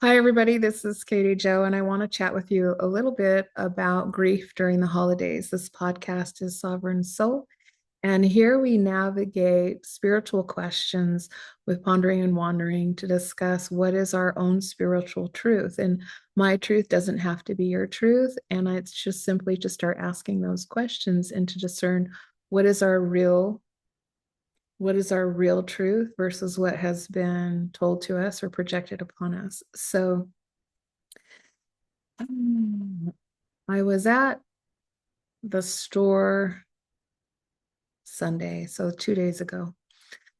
Hi, everybody. This is Katie Joe, and I want to chat with you a little bit about grief during the holidays. This podcast is Sovereign Soul, and here we navigate spiritual questions with pondering and wandering to discuss what is our own spiritual truth. And my truth doesn't have to be your truth, and it's just simply to start asking those questions and to discern what is our real what is our real truth versus what has been told to us or projected upon us. So I was at the store Sunday, so 2 days ago.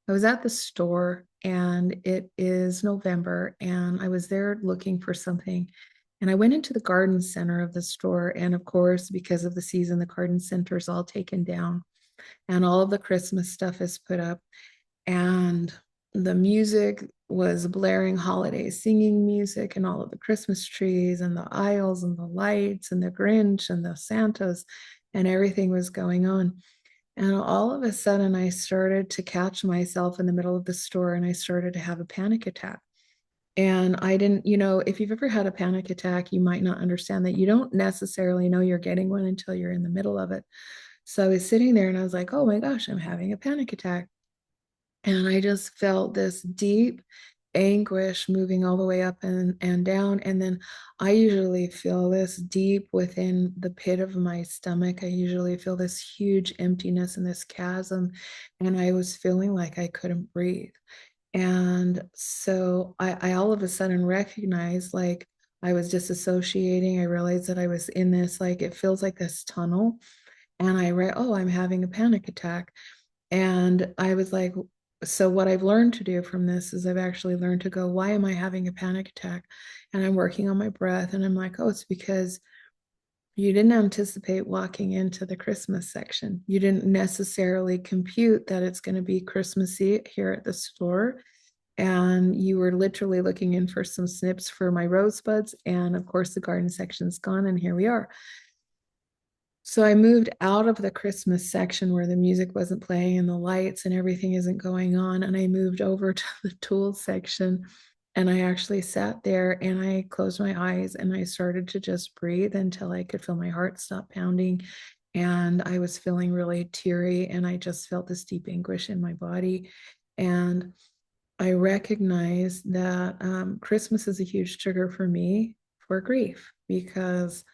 I was at the store and it is November, and I was there looking for something. And I went into the garden center of the store. And of course, because of the season, the garden center is all taken down and all of the Christmas stuff is put up. And the music was blaring holiday singing music, and all of the Christmas trees and the aisles and the lights and the Grinch and the Santas and everything was going on. And all of a sudden, I started to catch myself in the middle of the store and I started to have a panic attack. And I didn't, if you've ever had a panic attack, you might not understand that you don't necessarily know you're getting one until you're in the middle of it. So I was sitting there and I was like, oh my gosh, I'm having a panic attack. And I just felt this deep anguish moving all the way up and down. And then I usually feel this deep within the pit of my stomach. I usually feel this huge emptiness and this chasm. And I was feeling like I couldn't breathe. And so I all of a sudden recognized like I was disassociating. I realized that I was in this, like, it feels like this tunnel. And I read, oh, I'm having a panic attack. And I was like, so what I've learned to do from this is I've actually learned to go, why am I having a panic attack? And I'm working on my breath. And I'm like, oh, it's because you didn't anticipate walking into the Christmas section. You didn't necessarily compute that it's going to be Christmassy here at the store. And you were literally looking in for some snips for my rosebuds. And of course, the garden section's gone. And here we are. So I moved out of the Christmas section where the music wasn't playing and the lights and everything isn't going on. And I moved over to the tools section. And I actually sat there and I closed my eyes and I started to just breathe until I could feel my heart stop pounding. And I was feeling really teary and I just felt this deep anguish in my body. And I recognized that Christmas is a huge trigger for me for grief, because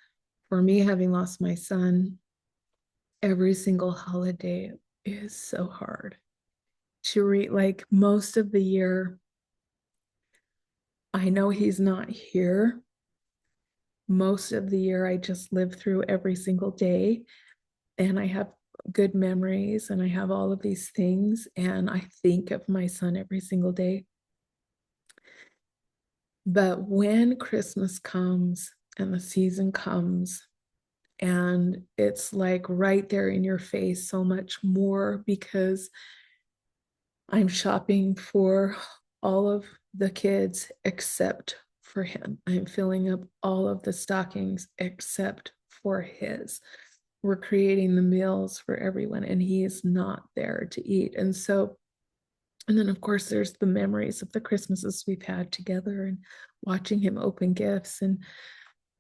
for me, having lost my son, every single holiday is so hard to read. Like most of the year, I know he's not here. Most of the year, I just live through every single day and I have good memories and I have all of these things. And I think of my son every single day. But when Christmas comes and the season comes, and it's like right there in your face so much more because I'm shopping for all of the kids except for him. I'm filling up all of the stockings except for his. We're creating the meals for everyone, and he is not there to eat. And then, of course, there's the memories of the Christmases we've had together and watching him open gifts and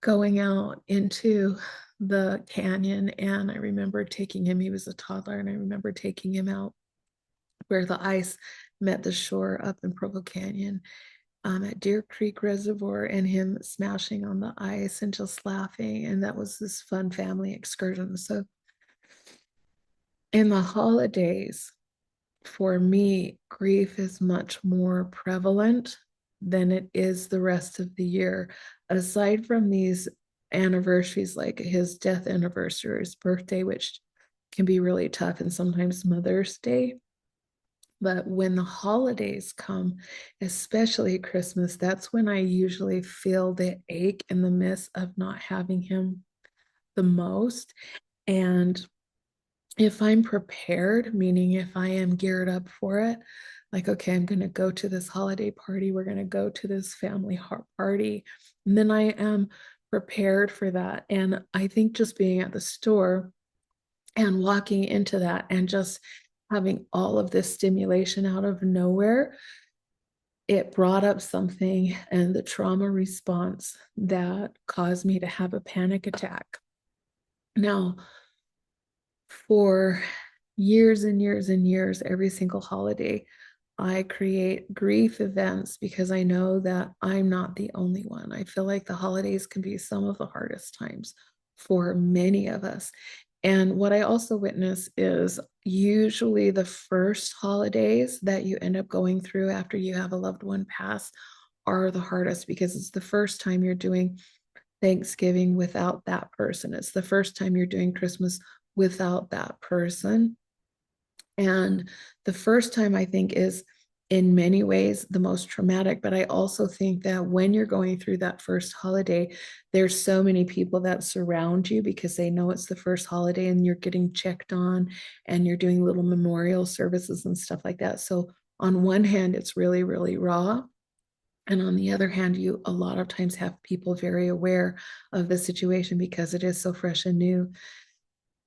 going out into the canyon. And I remember taking him, he was a toddler, and I remember taking him out where the ice met the shore up in Provo Canyon, at Deer Creek Reservoir, and him smashing on the ice and just laughing. And that was this fun family excursion. So in the holidays, for me, grief is much more prevalent than it is the rest of the year. Aside from these anniversaries, like his death anniversary or his birthday, which can be really tough, and sometimes Mother's Day. But when the holidays come, especially Christmas, that's when I usually feel the ache and the miss of not having him the most. And if I'm prepared, meaning if I am geared up for it, like, okay, I'm going to go to this holiday party, we're going to go to this family party, and then I am prepared for that. And I think just being at the store and walking into that and just having all of this stimulation out of nowhere, it brought up something and the trauma response that caused me to have a panic attack. Now, for years and years and years, every single holiday, I create grief events because I know that I'm not the only one. I feel like the holidays can be some of the hardest times for many of us. And what I also witness is usually the first holidays that you end up going through after you have a loved one pass are the hardest because it's the first time you're doing Thanksgiving without that person. It's the first time you're doing Christmas without that person. And the first time I think is in many ways the most traumatic, but I also think that when you're going through that first holiday, there's so many people that surround you because they know it's the first holiday and you're getting checked on and you're doing little memorial services and stuff like that. So on one hand, it's really, really raw. And on the other hand, you a lot of times have people very aware of the situation because it is so fresh and new.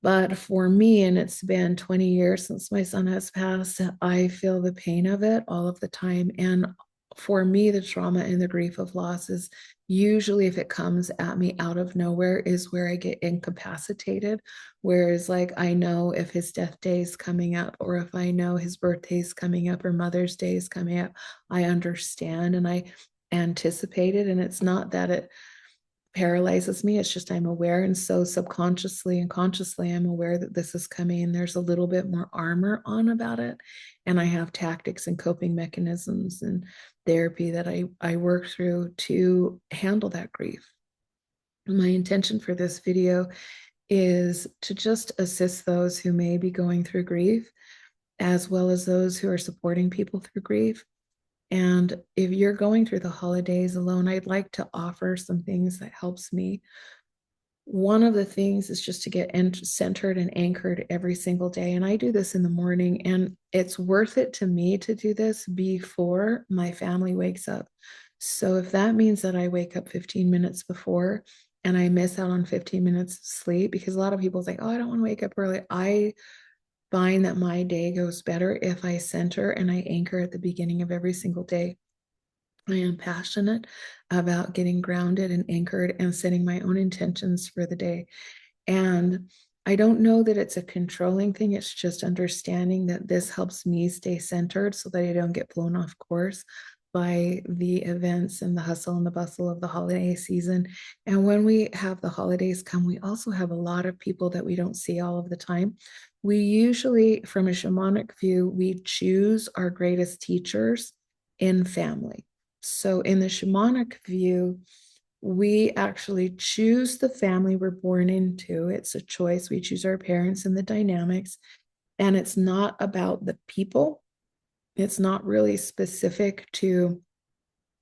But for me, and it's been 20 years since my son has passed, I feel the pain of it all of the time. And for me, the trauma and the grief of loss is usually, if it comes at me out of nowhere, is where I get incapacitated. Whereas, like, I know if his death day is coming up, or if I know his birthday is coming up, or Mother's Day is coming up, I understand and I anticipate it. And it's not that it paralyzes me. It's just I'm aware. And so subconsciously and consciously, I'm aware that this is coming and there's a little bit more armor on about it. And I have tactics and coping mechanisms and therapy that I work through to handle that grief. My intention for this video is to just assist those who may be going through grief, as well as those who are supporting people through grief. And if you're going through the holidays alone, I'd like to offer some things that helps me. One of the things is just to get centered and anchored every single day. And I do this in the morning, and it's worth it to me to do this before my family wakes up. So if that means that I wake up 15 minutes before and I miss out on 15 minutes of sleep, because a lot of people say, oh, I don't want to wake up early. I find that my day goes better if I center and I anchor at the beginning of every single day. I am passionate about getting grounded and anchored and setting my own intentions for the day. And I don't know that it's a controlling thing. It's just understanding that this helps me stay centered so that I don't get blown off course by the events and the hustle and the bustle of the holiday season. And when we have the holidays come, we also have a lot of people that we don't see all of the time. We usually, from a shamanic view, we choose our greatest teachers in family. So in the shamanic view, we actually choose the family we're born into. It's a choice. We choose our parents and the dynamics. And it's not about the people. It's not really specific to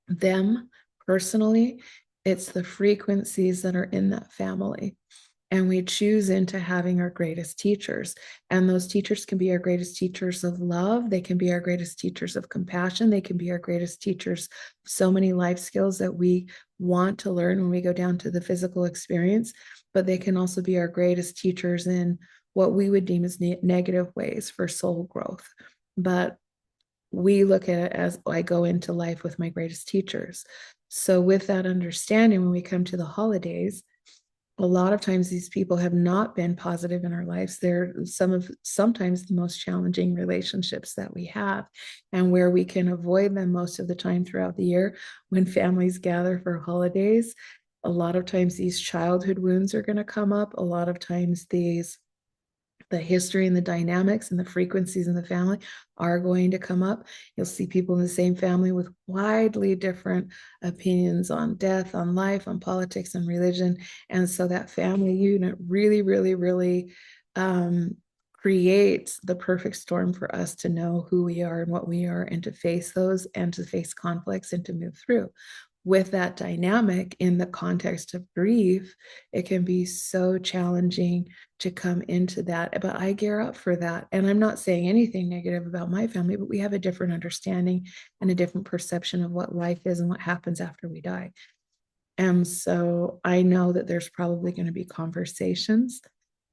them personally. It's the frequencies that are in that family. And we choose into having our greatest teachers. And those teachers can be our greatest teachers of love. They can be our greatest teachers of compassion. They can be our greatest teachers of so many life skills that we want to learn when we go down to the physical experience. But they can also be our greatest teachers in what we would deem as negative ways for soul growth. But we look at it as I go into life with my greatest teachers. So, with that understanding, when we come to the holidays, a lot of times these people have not been positive in our lives. They're sometimes the most challenging relationships that we have, and where we can avoid them most of the time throughout the year when families gather for holidays. A lot of times these childhood wounds are going to come up. A lot of times the history and the dynamics and the frequencies in the family are going to come up. You'll see people in the same family with widely different opinions on death, on life, on politics, and religion. And so that family unit really, really, really creates the perfect storm for us to know who we are and what we are, and to face those and to face conflicts and to move through. With that dynamic in the context of grief, it can be so challenging to come into that. But I gear up for that. And I'm not saying anything negative about my family, but we have a different understanding and a different perception of what life is and what happens after we die. And so I know that there's probably going to be conversations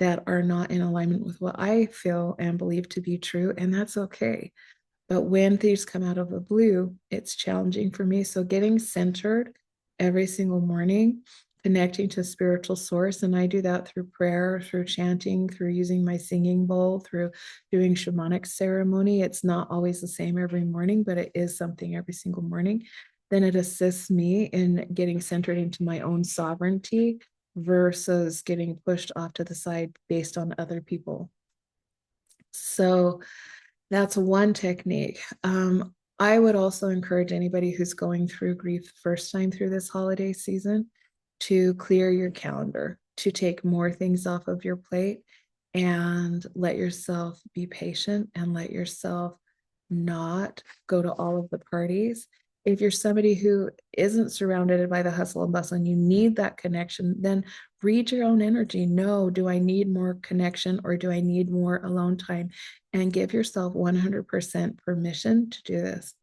that are not in alignment with what I feel and believe to be true. And that's okay. But when things come out of the blue, it's challenging for me. So getting centered every single morning, connecting to spiritual source. And I do that through prayer, through chanting, through using my singing bowl, through doing shamanic ceremony. It's not always the same every morning, but it is something every single morning. Then it assists me in getting centered into my own sovereignty versus getting pushed off to the side based on other people. So that's one technique. I would also encourage anybody who's going through grief the first time through this holiday season to clear your calendar, to take more things off of your plate and let yourself be patient and let yourself not go to all of the parties. If you're somebody who isn't surrounded by the hustle and bustle and you need that connection, then read your own energy. No, do I need more connection or do I need more alone time? And give yourself 100% permission to do this.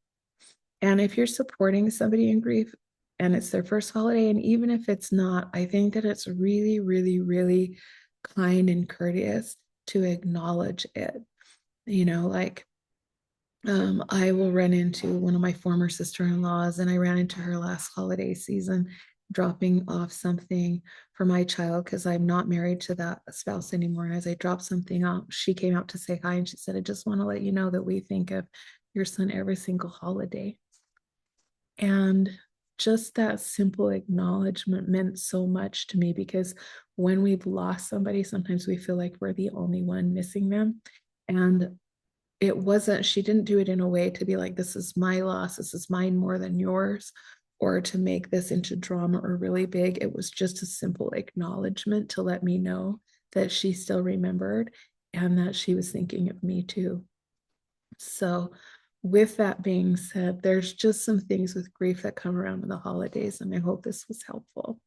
And if you're supporting somebody in grief and it's their first holiday, and even if it's not, I think that it's really, really, really kind and courteous to acknowledge it. Like I will run into one of my former sister-in-laws, and I ran into her last holiday season dropping off something for my child because I'm not married to that spouse anymore. And as I dropped something out, she came out to say hi and she said, I just want to let you know that we think of your son every single holiday. And just that simple acknowledgement meant so much to me because when we've lost somebody, sometimes we feel like we're the only one missing them. And it wasn't, she didn't do it in a way to be like, this is my loss, this is mine more than yours, or to make this into drama or really big. It was just a simple acknowledgement to let me know that she still remembered and that she was thinking of me too. So, with that being said, there's just some things with grief that come around in the holidays, and I hope this was helpful.